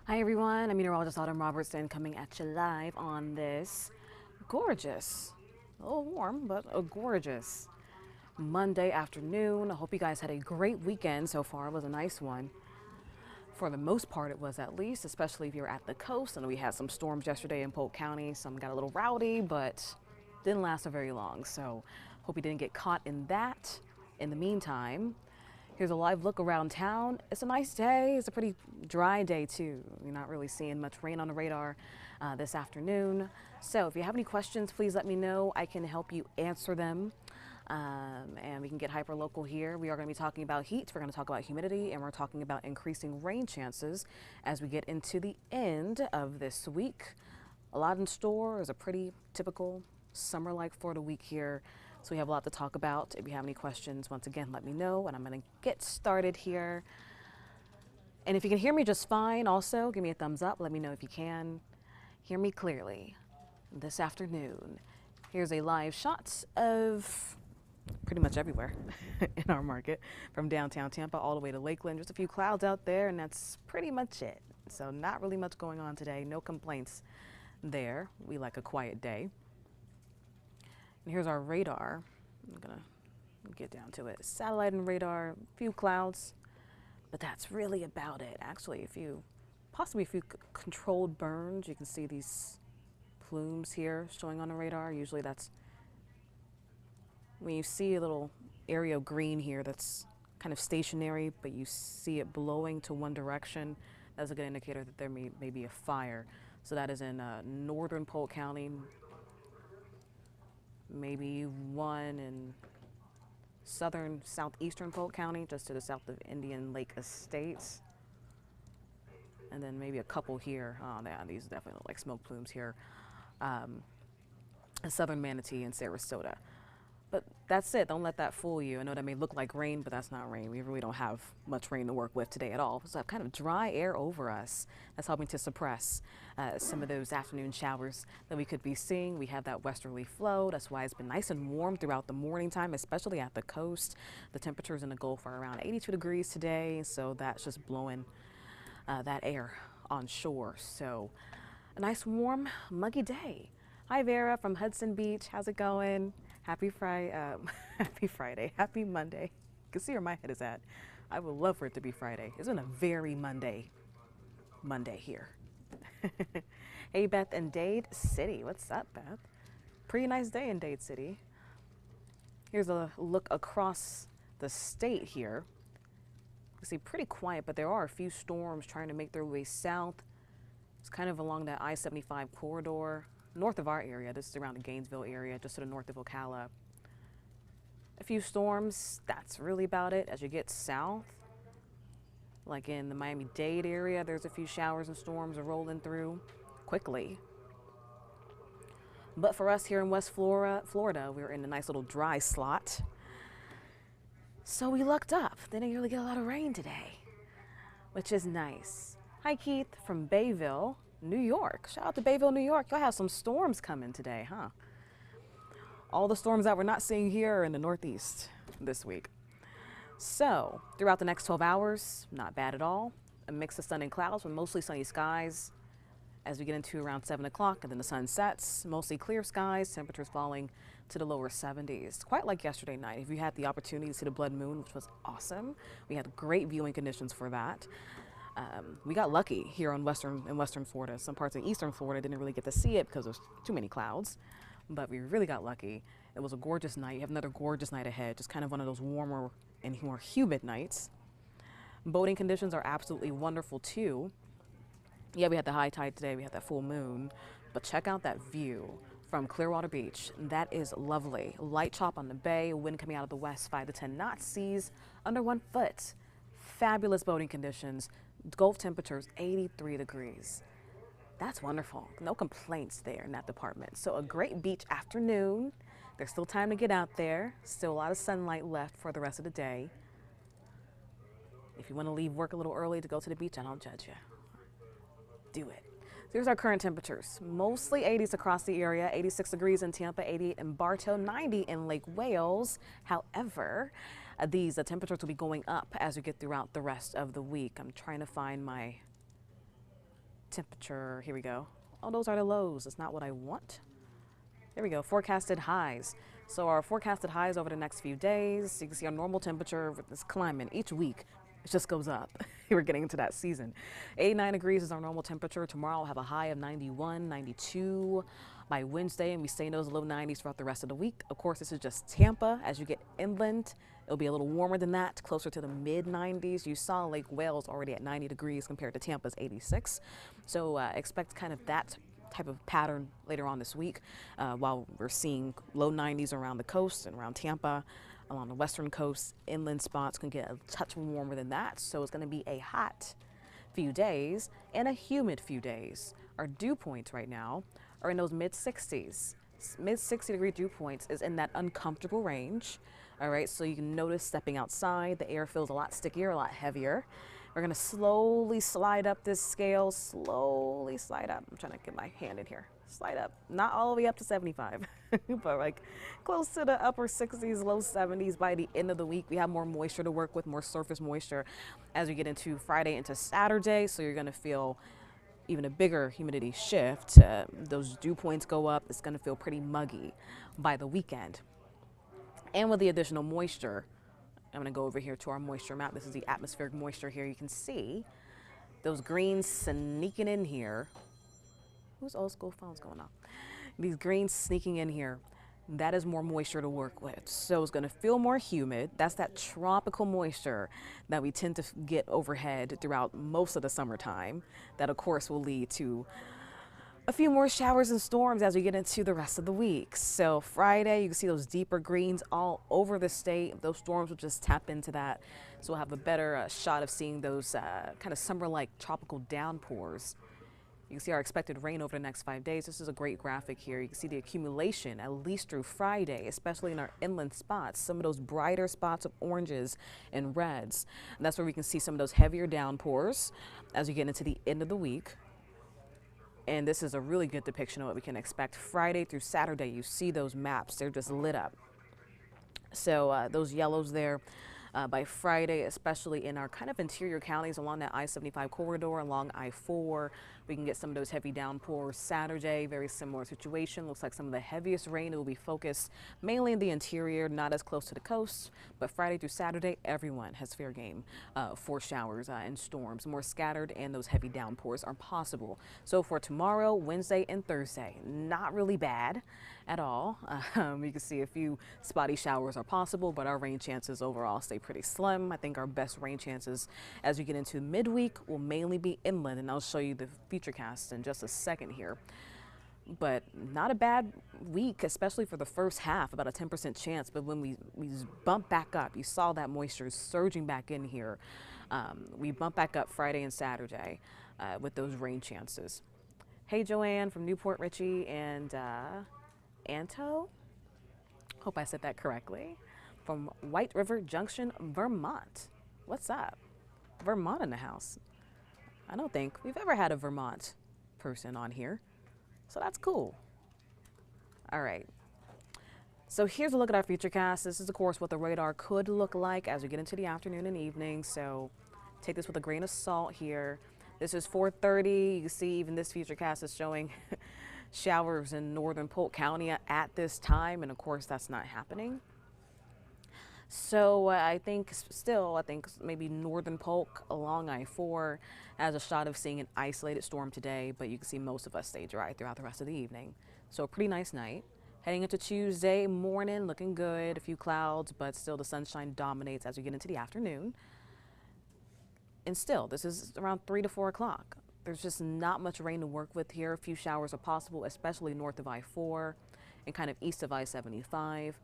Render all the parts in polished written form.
Hi everyone, I'm Meteorologist Robertson coming at you live on this gorgeous, a little warm, but a gorgeous Monday afternoon. I hope you guys had a great weekend so far. It was a nice one. For the most part, it was, at least, especially if you're at the coast. And we had some storms yesterday in Polk County. Some got a little rowdy, but didn't last so very long. So hope you didn't get caught in that. In the meantime, here's a live look around town. It's a nice day. It's a pretty dry day too. You're not really seeing much rain on the radar this afternoon. So if you have any questions, please let me know. I can help you answer them. And we can get hyper local here. We are going to be talking about heat, we're going to talk about humidity, and we're talking about increasing rain chances as we get into the end of this week. A lot in store. Is a pretty typical summer-like Florida week here. So we have a lot to talk about. If you have any questions, once again, let me know, and I'm going to get started here. And if you can hear me just fine, also give me a thumbs up. Let me know if you can hear me clearly this afternoon. Here's a live shot of pretty much everywhere in our market, from downtown Tampa all the way to Lakeland. Just a few clouds out there, and that's pretty much it. So not really much going on today. No complaints there. We like a quiet day. And here's our radar. I'm gonna get down to it. Satellite and radar, a few clouds, but that's really about it. Actually, possibly a few controlled burns. You can see these plumes here showing on the radar. Usually that's when you see a little area of green here that's kind of stationary, but you see it blowing to one direction. That's a good indicator that there may be a fire. So that is in northern Polk County, maybe one in southeastern Polk County, just to the south of Indian Lake Estates. And then maybe a couple here. Oh, yeah, these definitely look like smoke plumes here. Southern Manatee and Sarasota. But that's it. Don't let that fool you. I know that may look like rain, but that's not rain. We really don't have much rain to work with today at all. So kind of dry air over us. That's helping to suppress some of those afternoon showers that we could be seeing. We have that westerly flow. That's why it's been nice and warm throughout the morning time, especially at the coast. The temperatures in the Gulf are around 82 degrees today, so that's just blowing that air on shore. So a nice, warm, muggy day. Hi, Vera from Hudson Beach. How's it going? Happy Friday. Happy Friday. Happy Monday. You can see where my head is at. I would love for it to be Friday. It's been a very Monday here. Hey, Beth in Dade City. What's up, Beth? Pretty nice day in Dade City. Here's a look across the state here. You can see pretty quiet, but there are a few storms trying to make their way south. It's kind of along that I-75 corridor, north of our area. This is around the Gainesville area, just to the north of Ocala. A few storms, that's really about it. As you get south, like in the Miami-Dade area, there's a few showers and storms are rolling through quickly. But for us here in West Florida, we're in a nice little dry slot. So we lucked up. They didn't really get a lot of rain today, which is nice. Hi, Keith from Bayville, New York. Shout out to Bayville, New York. Y'all have some storms coming today, huh? All the storms that we're not seeing here are in the Northeast this week. So throughout the next 12 hours, not bad at all. A mix of sun and clouds with mostly sunny skies as we get into around 7 o'clock, and then the sun sets. Mostly clear skies, temperatures falling to the lower 70s. Quite like yesterday night. If you had the opportunity to see the blood moon, which was awesome, we had great viewing conditions for that. We got lucky here in western Florida. Some parts of eastern Florida didn't really get to see it because there's too many clouds, but we really got lucky. It was a gorgeous night. You have another gorgeous night ahead, just kind of one of those warmer and more humid nights. Boating conditions are absolutely wonderful too. Yeah, we had the high tide today. We had that full moon, but check out that view from Clearwater Beach. That is lovely. Light chop on the bay, wind coming out of the west, 5 to 10 knots, seas under 1 foot. Fabulous boating conditions. Gulf temperatures 83 degrees. That's wonderful. No complaints there in that department. So a great beach afternoon. There's still time to get out there. Still a lot of sunlight left for the rest of the day. If you want to leave work a little early to go to the beach, I don't judge you. Do it. So here's our current temperatures. Mostly 80s across the area. 86 degrees in Tampa, 88 in Bartow, 90 in Lake Wales. However, these temperatures will be going up as we get throughout the rest of the week. I'm trying to find my temperature. Here we go. Oh, those are the lows. That's not what I want. There we go. Forecasted highs. So our forecasted highs over the next few days, you can see our normal temperature is climbing each week. It just goes up. We're getting into that season. 89 degrees is our normal temperature. Tomorrow we'll have a high of 91, 92 by Wednesday, and we stay in those low 90s throughout the rest of the week. Of course, this is just Tampa. As you get inland, it'll be a little warmer than that, closer to the mid 90s. You saw Lake Wales already at 90 degrees compared to Tampa's 86. So expect kind of that type of pattern later on this week, while we're seeing low 90s around the coast and around Tampa. Along the western coast, inland spots can get a touch warmer than that. So it's going to be a hot few days and a humid few days. Our dew points right now are in those mid 60s. Mid 60-degree dew points is in that uncomfortable range. All right, so you can notice stepping outside, the air feels a lot stickier, a lot heavier. We're going to slowly slide up this scale, slowly slide up. I'm trying to get my hand in here. Slide up, not all the way up to 75, but like close to the upper 60s, low 70s by the end of the week. We have more moisture to work with, more surface moisture as we get into Friday into Saturday. So you're going to feel even a bigger humidity shift. Those dew points go up. It's going to feel pretty muggy by the weekend. And with the additional moisture, I'm going to go over here to our moisture map. This is the atmospheric moisture here. You can see those greens sneaking in here. Whose old school phone's going off? These greens sneaking in here. That is more moisture to work with. So it's going to feel more humid. That's that tropical moisture that we tend to get overhead throughout most of the summertime. That, of course, will lead to a few more showers and storms as we get into the rest of the week. So Friday, you can see those deeper greens all over the state. Those storms will just tap into that. So we'll have a better shot of seeing those kind of summer-like tropical downpours. You can see our expected rain over the next 5 days. This is a great graphic here. You can see the accumulation at least through Friday, especially in our inland spots, some of those brighter spots of oranges and reds. And that's where we can see some of those heavier downpours as we get into the end of the week. And this is a really good depiction of what we can expect. Friday through Saturday, you see those maps. They're just lit up. So those yellows there. By Friday, especially in our kind of interior counties along that I-75 corridor, along I-4, we can get some of those heavy downpours. Saturday, very similar situation. Looks like some of the heaviest rain will be focused mainly in the interior, not as close to the coast. But Friday through Saturday, everyone has fair game for showers and storms. More scattered, and those heavy downpours are possible. So for tomorrow, Wednesday, and Thursday, not really bad at all. You can see a few spotty showers are possible, but our rain chances overall stay pretty slim. I think our best rain chances as we get into midweek will mainly be inland, and I'll show you the futurecast in just a second here. But not a bad week, especially for the first half, about a 10% chance. But when we bump back up, you saw that moisture surging back in here. We bump back up Friday and Saturday with those rain chances. Hey, Joanne from Newport Richey and Anto, hope I said that correctly, from White River Junction, Vermont. What's up? Vermont in the house. I don't think we've ever had a Vermont person on here, so that's cool. All right. So here's a look at our futurecast. This is, of course, what the radar could look like as we get into the afternoon and evening, so take this with a grain of salt here. This is 4:30. You can see even this futurecast is showing showers in northern Polk County at this time, and of course that's not happening. So I think maybe northern Polk along I-4 has a shot of seeing an isolated storm today, but you can see most of us stay dry throughout the rest of the evening. So a pretty nice night. Heading into Tuesday morning, looking good, a few clouds, but still the sunshine dominates as we get into the afternoon. And still, this is around 3 to 4 o'clock. There's just not much rain to work with here. A few showers are possible, especially north of I-4 and kind of east of I-75.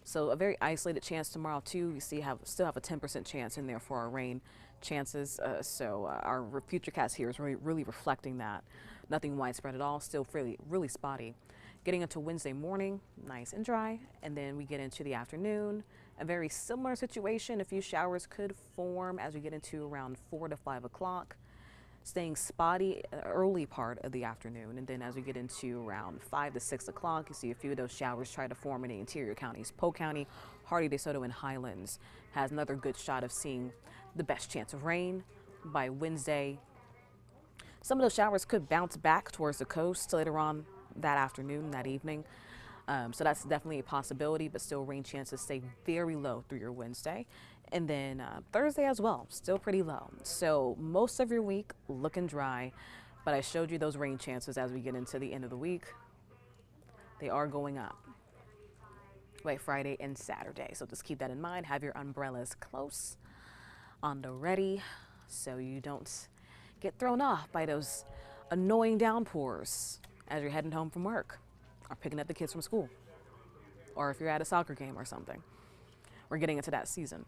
So a very isolated chance tomorrow too. You see, still have a 10% chance in there for our rain chances. Our futurecast here is really reflecting that. Nothing widespread at all. Still really spotty. Getting into Wednesday morning, nice and dry, and then we get into the afternoon. A very similar situation. A few showers could form as we get into around 4 to 5 o'clock. Staying spotty early part of the afternoon, and then as we get into around 5 to 6 o'clock, you see a few of those showers try to form in the interior counties. Polk County, Hardy, DeSoto, and Highlands has another good shot of seeing the best chance of rain. By Wednesday, Some of those showers could bounce back towards the coast later on that afternoon, that evening. So that's definitely a possibility, but still rain chances stay very low through your Wednesday. And then Thursday as well, still pretty low. So most of your week looking dry, but I showed you those rain chances as we get into the end of the week. They are going up. Right, Friday and Saturday. So just keep that in mind. Have your umbrellas close on the ready so you don't get thrown off by those annoying downpours as you're heading home from work or picking up the kids from school, or if you're at a soccer game or something. We're getting into that season.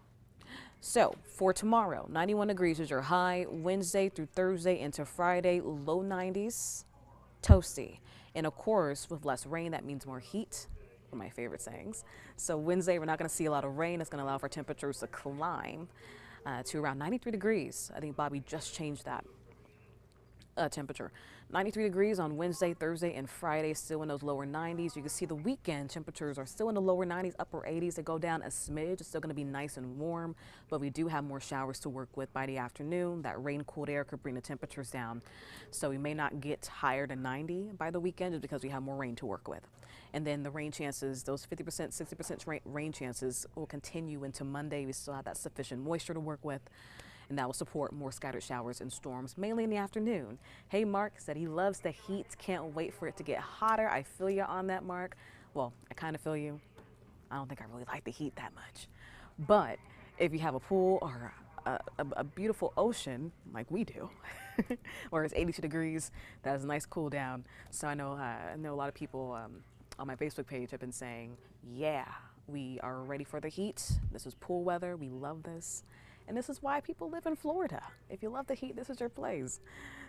So for tomorrow, 91 degrees is your high. Wednesday through Thursday into Friday, low 90s, toasty. And of course, with less rain, that means more heat. One of my favorite sayings. So Wednesday, we're not going to see a lot of rain. It's going to allow for temperatures to climb to around 93 degrees. I think Bobby just changed that temperature. 93 degrees on Wednesday, Thursday, and Friday, still in those lower 90s. You can see the weekend temperatures are still in the lower 90s, upper 80s. They go down a smidge. It's still going to be nice and warm, but we do have more showers to work with by the afternoon. That rain-cooled air could bring the temperatures down. So we may not get higher than 90 by the weekend just because we have more rain to work with. And then the rain chances, those 50%, 60% rain chances will continue into Monday. We still have that sufficient moisture to work with, and that will support more scattered showers and storms, mainly in the afternoon. Hey, Mark said he loves the heat. Can't wait for it to get hotter. I feel you on that, Mark. Well, I kind of feel you. I don't think I really like the heat that much. But if you have a pool or a beautiful ocean like we do, where it's 82 degrees, that's a nice cool down. So I know a lot of people on my Facebook page have been saying, yeah, we are ready for the heat. This is pool weather. We love this. And this is why people live in Florida. If you love the heat, this is your place.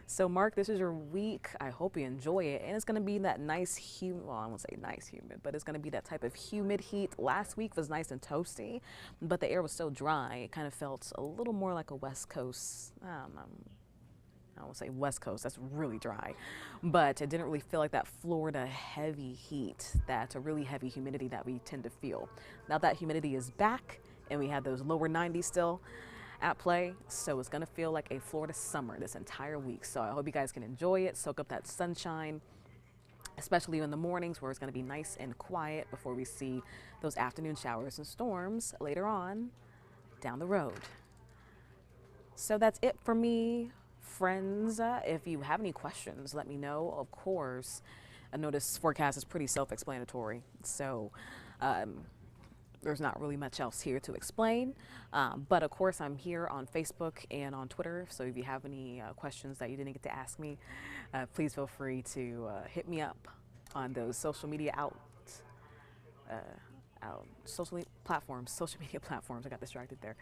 So Mark, this is your week. I hope you enjoy it. And it's going to be that nice humid, well, I won't say nice humid, but it's going to be that type of humid heat. Last week was nice and toasty, but the air was so dry. It kind of felt a little more like a West Coast, I won't say West Coast, that's really dry, but it didn't really feel like that Florida heavy heat, that really heavy humidity that we tend to feel. Now that humidity is back and we have those lower 90s still at play, so it's gonna feel like a Florida summer this entire week. So I hope you guys can enjoy it, soak up that sunshine, especially in the mornings where it's gonna be nice and quiet before we see those afternoon showers and storms later on down the road. So that's it for me, friends. If you have any questions, let me know. Of course, I know this forecast is pretty self-explanatory, so there's not really much else here to explain. But of course, I'm here on Facebook and on Twitter, so if you have any questions that you didn't get to ask me, please feel free to hit me up on those social media social media platforms. I got distracted there.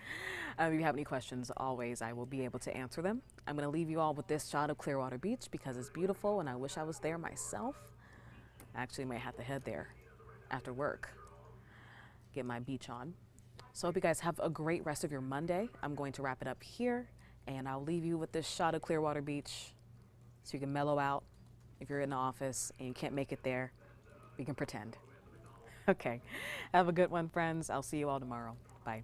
If you have any questions, always I will be able to answer them. I'm going to leave you all with this shot of Clearwater Beach because it's beautiful and I wish I was there myself. I actually might have to head there after work, get my beach on. So I hope you guys have a great rest of your Monday. I'm going to wrap it up here and I'll leave you with this shot of Clearwater Beach so you can mellow out. If you're in the office and you can't make it there, we can pretend. Okay, have a good one, friends. I'll see you all tomorrow. Bye.